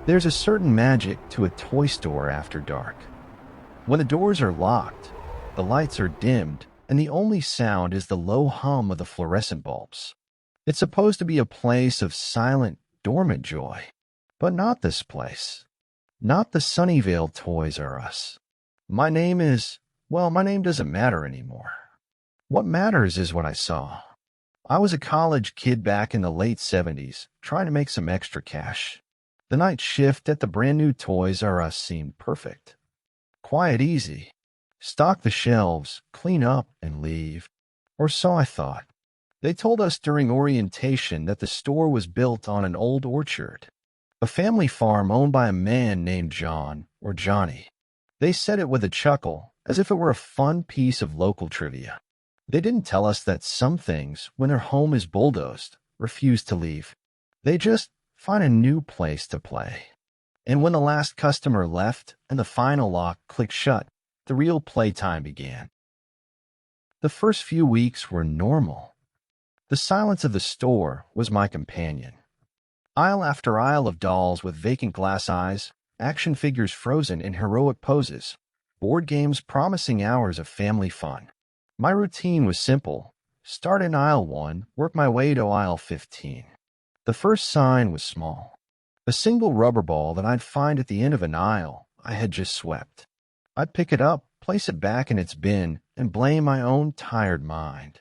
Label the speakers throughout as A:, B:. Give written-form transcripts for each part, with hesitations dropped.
A: There's a certain magic to a toy store after dark. When the doors are locked, the lights are dimmed, and the only sound is the low hum of the fluorescent bulbs. It's supposed to be a place of silent, dormant joy. But not this place. Not the Sunnyvale Toys R Us. My name doesn't matter anymore. What matters is what I saw. I was a college kid back in the late 70s, trying to make some extra cash. The night shift at the brand new Toys R Us seemed perfect. Quiet, easy. Stock the shelves, clean up, and leave. Or so I thought. They told us during orientation that the store was built on an old orchard, a family farm owned by a man named John or Johnny. They said it with a chuckle, as if it were a fun piece of local trivia. They didn't tell us that some things, when their home is bulldozed, refuse to leave. They just find a new place to play. And when the last customer left and the final lock clicked shut, the real playtime began. The first few weeks were normal. The silence of the store was my companion. Aisle after aisle of dolls with vacant glass eyes, action figures frozen in heroic poses, board games promising hours of family fun. My routine was simple. Start in aisle 1, work my way to aisle 15. The first sign was small. A single rubber ball that I'd find at the end of an aisle I had just swept. I'd pick it up, place it back in its bin, and blame my own tired mind.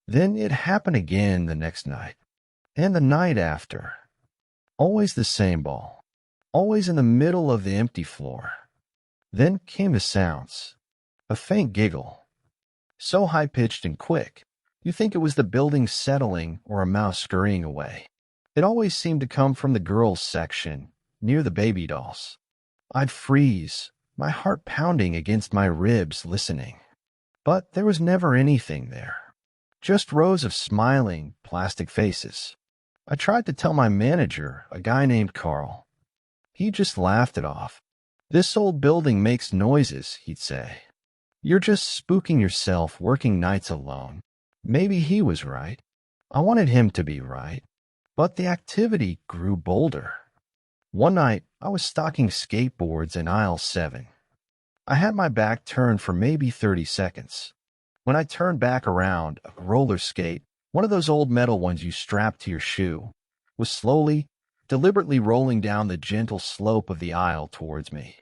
A: Then it happened again the next night, and the night after. Always the same ball, always in the middle of the empty floor. Then came the sounds. A faint giggle, so high-pitched and quick, you think it was the building settling or a mouse scurrying away. It always seemed to come from the girls' section, near the baby dolls. I'd freeze, my heart pounding against my ribs, listening. But there was never anything there. Just rows of smiling, plastic faces. I tried to tell my manager, a guy named Carl. He just laughed it off. "This old building makes noises," he'd say. "You're just spooking yourself working nights alone." Maybe he was right. I wanted him to be right. But the activity grew bolder. One night, I was stocking skateboards in aisle 7. I had my back turned for maybe 30 seconds. When I turned back around, a roller skate, one of those old metal ones you strap to your shoe, was slowly, deliberately rolling down the gentle slope of the aisle towards me.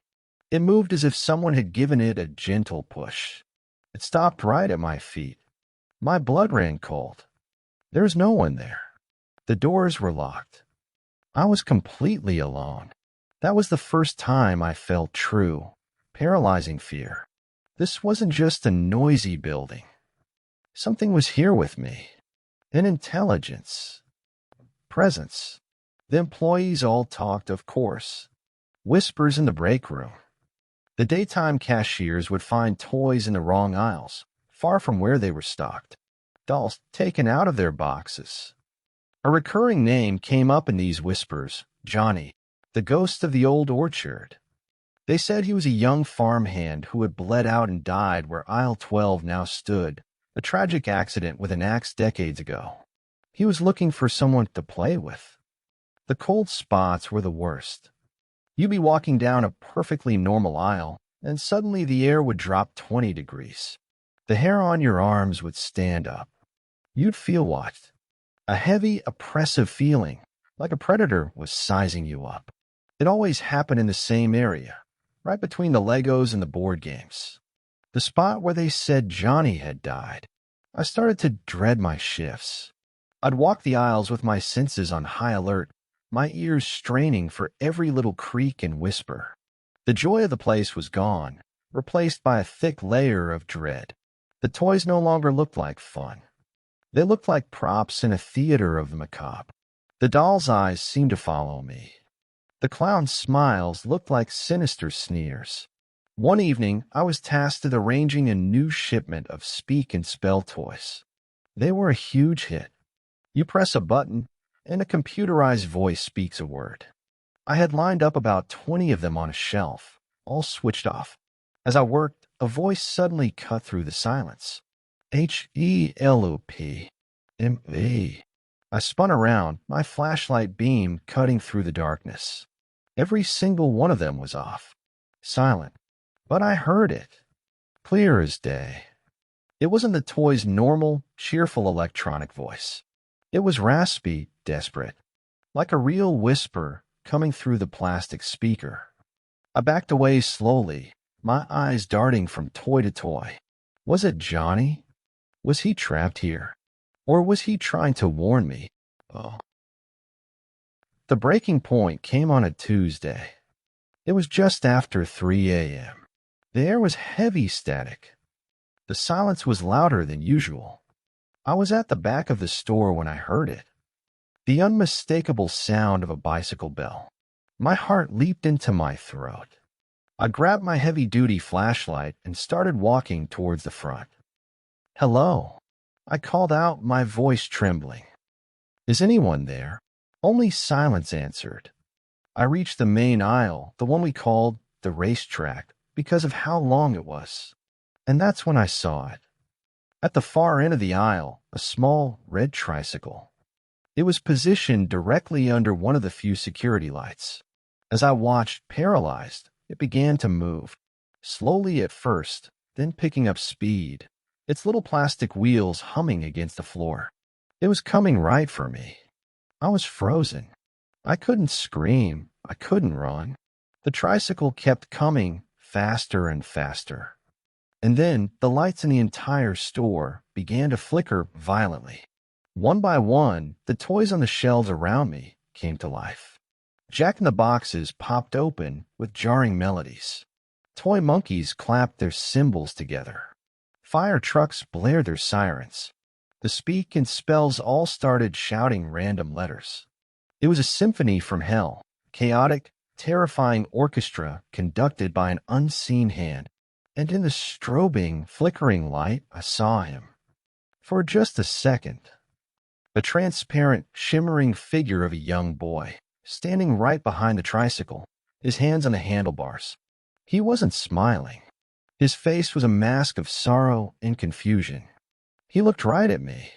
A: It moved as if someone had given it a gentle push. It stopped right at my feet. My blood ran cold. There was no one there. The doors were locked. I was completely alone. That was the first time I felt true, paralyzing fear. This wasn't just a noisy building. Something was here with me. An intelligence. Presence. The employees all talked, of course. Whispers in the break room. The daytime cashiers would find toys in the wrong aisles, far from where they were stocked. Dolls taken out of their boxes. A recurring name came up in these whispers, Johnny, the ghost of the old orchard. They said he was a young farmhand who had bled out and died where aisle 12 now stood, a tragic accident with an axe decades ago. He was looking for someone to play with. The cold spots were the worst. You'd be walking down a perfectly normal aisle, and suddenly the air would drop 20 degrees. The hair on your arms would stand up. You'd feel watched. A heavy, oppressive feeling, like a predator was sizing you up. It always happened in the same area, right between the Legos and the board games. The spot where they said Johnny had died. I started to dread my shifts. I'd walk the aisles with my senses on high alert, my ears straining for every little creak and whisper. The joy of the place was gone, replaced by a thick layer of dread. The toys no longer looked like fun. They looked like props in a theater of the macabre. The doll's eyes seemed to follow me. The clown's smiles looked like sinister sneers. One evening, I was tasked with arranging a new shipment of speak and spell toys. They were a huge hit. You press a button, and a computerized voice speaks a word. I had lined up about 20 of them on a shelf, all switched off. As I worked, a voice suddenly cut through the silence. HELOP-MV. I spun around, my flashlight beam cutting through the darkness. Every single one of them was off. Silent. But I heard it. Clear as day. It wasn't the toy's normal, cheerful electronic voice. It was raspy, desperate, like a real whisper coming through the plastic speaker. I backed away slowly, my eyes darting from toy to toy. Was it Johnny? Was he trapped here? Or was he trying to warn me? Oh. The breaking point came on a Tuesday. It was just after 3 a.m. The air was heavy static. The silence was louder than usual. I was at the back of the store when I heard it. The unmistakable sound of a bicycle bell. My heart leaped into my throat. I grabbed my heavy-duty flashlight and started walking towards the front. Hello, I called out, my voice trembling. Is anyone there? Only silence answered. I reached the main aisle, the one we called the racetrack, because of how long it was. And that's when I saw it. At the far end of the aisle, a small red tricycle. It was positioned directly under one of the few security lights. As I watched, paralyzed, it began to move. Slowly at first, then picking up speed, its little plastic wheels humming against the floor. It was coming right for me. I was frozen. I couldn't scream. I couldn't run. The tricycle kept coming faster and faster. And then the lights in the entire store began to flicker violently. One by one, the toys on the shelves around me came to life. Jack-in-the-boxes popped open with jarring melodies. Toy monkeys clapped their cymbals together. Fire trucks blared their sirens. The speak and spells all started shouting random letters. It was a symphony from hell, chaotic, terrifying orchestra conducted by an unseen hand. And in the strobing, flickering light, I saw him. For just a second. A transparent, shimmering figure of a young boy, standing right behind the tricycle, his hands on the handlebars. He wasn't smiling. His face was a mask of sorrow and confusion. He looked right at me,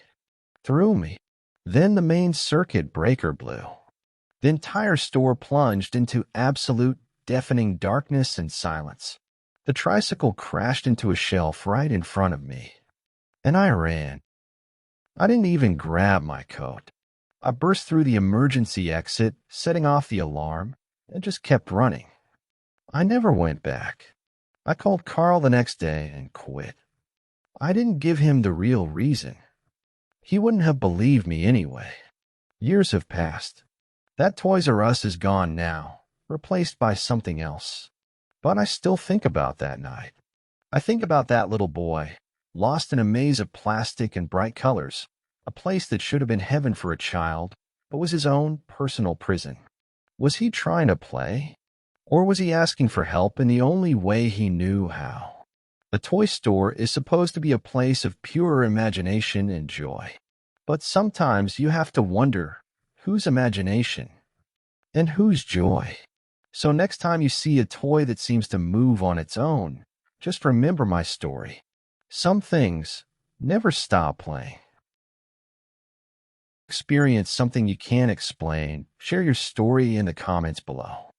A: through me. Then the main circuit breaker blew. The entire store plunged into absolute, deafening darkness and silence. The tricycle crashed into a shelf right in front of me, and I ran. I didn't even grab my coat. I burst through the emergency exit, setting off the alarm, and just kept running. I never went back. I called Carl the next day and quit. I didn't give him the real reason. He wouldn't have believed me anyway. Years have passed. That Toys R Us is gone now, replaced by something else. But I still think about that night. I think about that little boy, lost in a maze of plastic and bright colors, a place that should have been heaven for a child, but was his own personal prison. Was he trying to play? Or was he asking for help in the only way he knew how? The toy store is supposed to be a place of pure imagination and joy. But sometimes you have to wonder, whose imagination and whose joy? So next time you see a toy that seems to move on its own, just remember my story. Some things never stop playing. Experience something you can't explain, share your story in the comments below.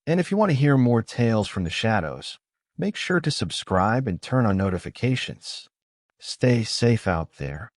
A: And if you want to hear more tales from the shadows, make sure to subscribe and turn on notifications. Stay safe out there.